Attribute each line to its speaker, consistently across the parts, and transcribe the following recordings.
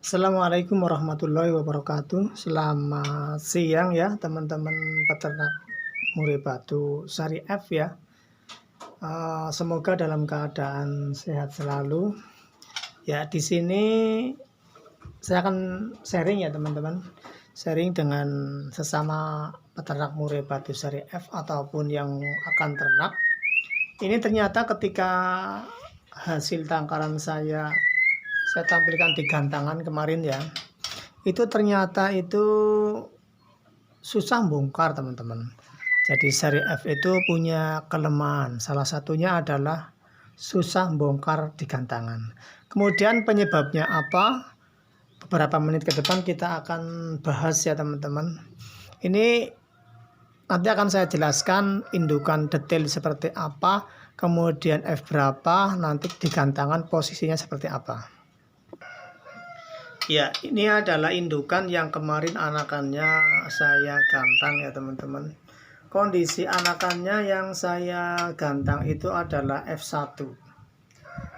Speaker 1: Assalamualaikum warahmatullahi wabarakatuh. Selamat siang ya teman-teman peternak murai batu sari F ya. Semoga dalam keadaan sehat selalu. Ya di sini saya akan sharing ya teman-teman. Sharing dengan sesama peternak murai batu sari F ataupun yang akan ternak. Ini ternyata ketika hasil tangkaran saya tampilkan di gantangan kemarin ya. Itu ternyata itu susah bongkar teman-teman. Jadi seri F itu punya kelemahan. Salah satunya adalah susah bongkar di gantangan. Kemudian penyebabnya apa? Beberapa menit ke depan kita akan bahas ya teman-teman. Ini nanti akan saya jelaskan indukan detail seperti apa, kemudian F berapa, nanti di gantangan posisinya seperti apa. Ya, ini adalah indukan yang kemarin anakannya saya gantang ya teman-teman. Kondisi anakannya yang saya gantang itu adalah F1.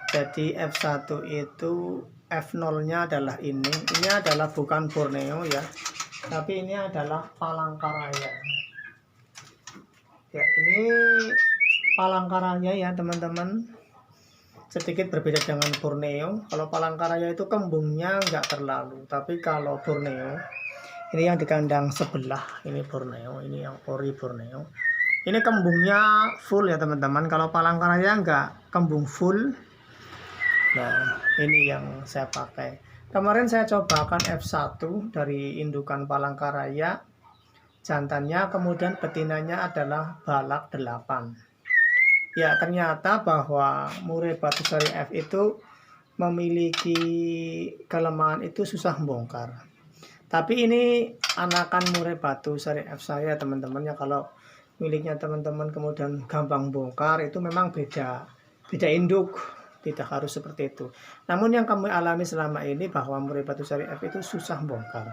Speaker 1: Jadi F1 itu F0-nya adalah ini. Ini adalah bukan Borneo ya, tapi ini adalah Palangkaraya. Ya, ini Palangkaraya ya teman-teman. Sedikit berbeda dengan Borneo. Kalau Palangkaraya itu kembungnya nggak terlalu, tapi kalau Borneo ini yang di kandang sebelah, ini Borneo, ini yang ori Borneo, ini kembungnya full ya teman-teman. Kalau Palangkaraya nggak kembung full. Nah ini yang saya pakai. Kemarin saya cobakan F1 dari indukan Palangkaraya, jantannya, kemudian betinanya adalah balak 8. Ya, ternyata bahwa murai batu sari F itu memiliki kelemahan itu susah bongkar. Tapi ini anakan murai batu sari F saya teman-teman ya. Kalau miliknya teman-teman kemudian gampang bongkar itu memang beda induk, tidak harus seperti itu. Namun yang kami alami selama ini bahwa murai batu sari F itu susah bongkar.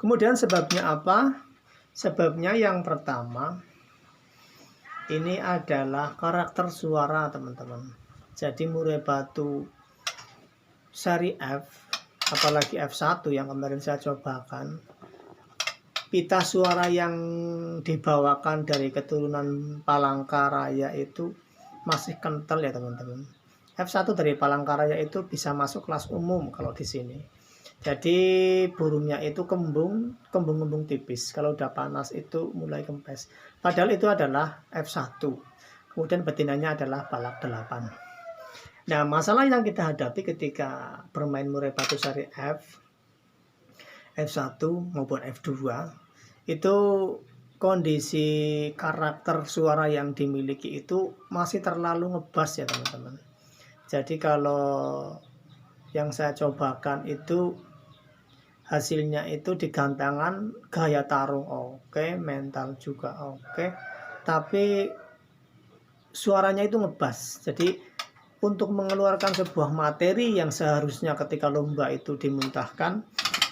Speaker 1: Kemudian sebabnya apa? Sebabnya yang pertama, ini adalah karakter suara teman-teman. Jadi murai batu sari F, apalagi F1 yang kemarin saya cobakan, pita suara yang dibawakan dari keturunan Palangkaraya itu masih kental ya teman-teman. F1 dari Palangkaraya itu bisa masuk kelas umum kalau di sini. Jadi burungnya itu kembung tipis. Kalau udah panas itu mulai kempes. Padahal itu adalah F1. Kemudian betinanya adalah balak 8. Nah, masalah yang kita hadapi ketika bermain murai batu sari F1 maupun F2 itu kondisi karakter suara yang dimiliki itu masih terlalu ngebas ya teman-teman. Jadi kalau yang saya cobakan itu hasilnya itu di gantangan gaya tarung oke, mental juga oke, tapi suaranya itu ngebas. Jadi untuk mengeluarkan sebuah materi yang seharusnya ketika lomba itu dimuntahkan,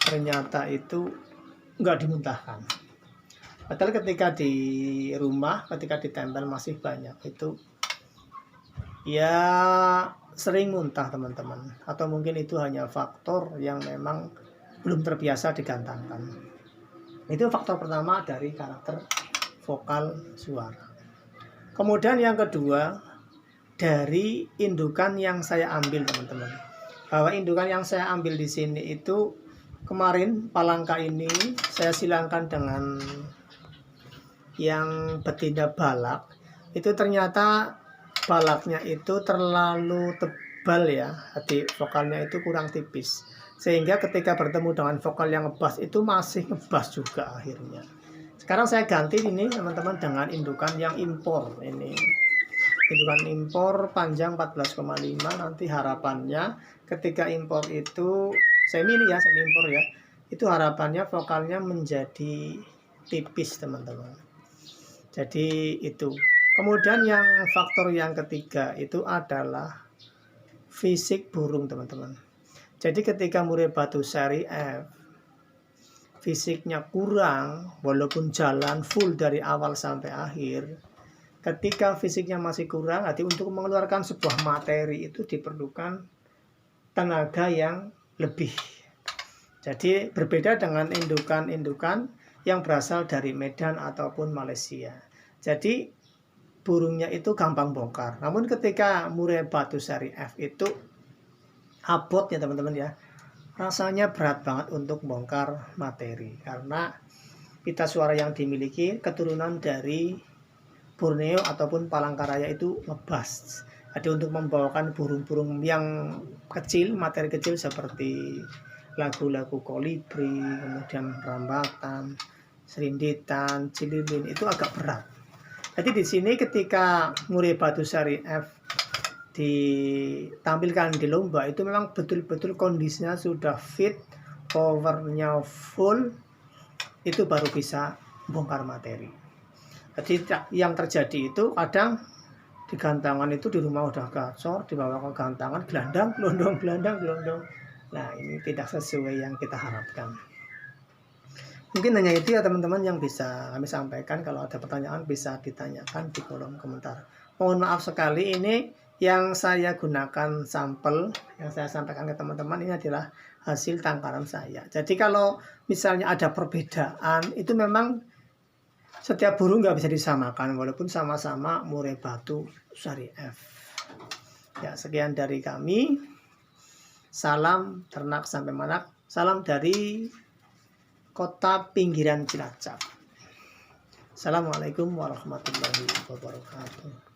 Speaker 1: ternyata itu nggak dimuntahkan. Padahal ketika di rumah, ketika ditempel masih banyak, itu ya sering muntah teman-teman. Atau mungkin itu hanya faktor yang memang belum terbiasa digantangkan. Itu faktor pertama dari karakter vokal suara. Kemudian yang kedua, dari indukan yang saya ambil teman-teman. Bahwa indukan yang saya ambil di sini itu kemarin Palangka ini saya silangkan dengan yang betina balak. Itu ternyata balaknya itu terlalu tebal ya, jadi vokalnya itu kurang tipis. Sehingga ketika bertemu dengan vokal yang ngebas itu masih ngebas juga akhirnya. Sekarang saya ganti ini teman-teman dengan indukan yang impor. Ini indukan impor panjang 14,5. Nanti harapannya ketika impor itu semi impor ya, itu harapannya vokalnya menjadi tipis teman-teman. Jadi itu. Kemudian yang faktor yang ketiga itu adalah fisik burung teman-teman. Jadi ketika murai batu seri F fisiknya kurang, walaupun jalan full dari awal sampai akhir, ketika fisiknya masih kurang, jadi untuk mengeluarkan sebuah materi itu diperlukan tenaga yang lebih. Jadi berbeda dengan indukan-indukan yang berasal dari Medan ataupun Malaysia. Jadi burungnya itu gampang bongkar. Namun ketika murai batu sari F itu abot ya teman-teman ya, rasanya berat banget untuk bongkar materi karena pita suara yang dimiliki keturunan dari Borneo ataupun Palangkaraya itu ngebas. Jadi untuk membawakan burung-burung yang kecil, materi kecil seperti lagu-lagu kolibri, kemudian rambatan, serinditan, cililin itu agak berat. Jadi di sini ketika murai batu sari F ditampilkan di lomba itu memang betul-betul kondisinya sudah fit, powernya full, itu baru bisa bongkar materi. Jadi yang terjadi itu kadang di gantangan itu di rumah udah gacor, dibawa ke gantangan, gelandang, gelondong. Nah ini tidak sesuai yang kita harapkan. Mungkin hanya itu ya teman-teman yang bisa kami sampaikan. Kalau ada pertanyaan bisa ditanyakan di kolom komentar. Mohon maaf sekali, ini yang saya gunakan sampel yang saya sampaikan ke teman-teman ini adalah hasil tangkaran saya. Jadi kalau misalnya ada perbedaan itu memang setiap burung nggak bisa disamakan walaupun sama-sama murai batu sari F. Ya, sekian dari kami. Salam ternak sampai manak. Salam dari kota pinggiran Cilacap. Assalamualaikum warahmatullahi wabarakatuh.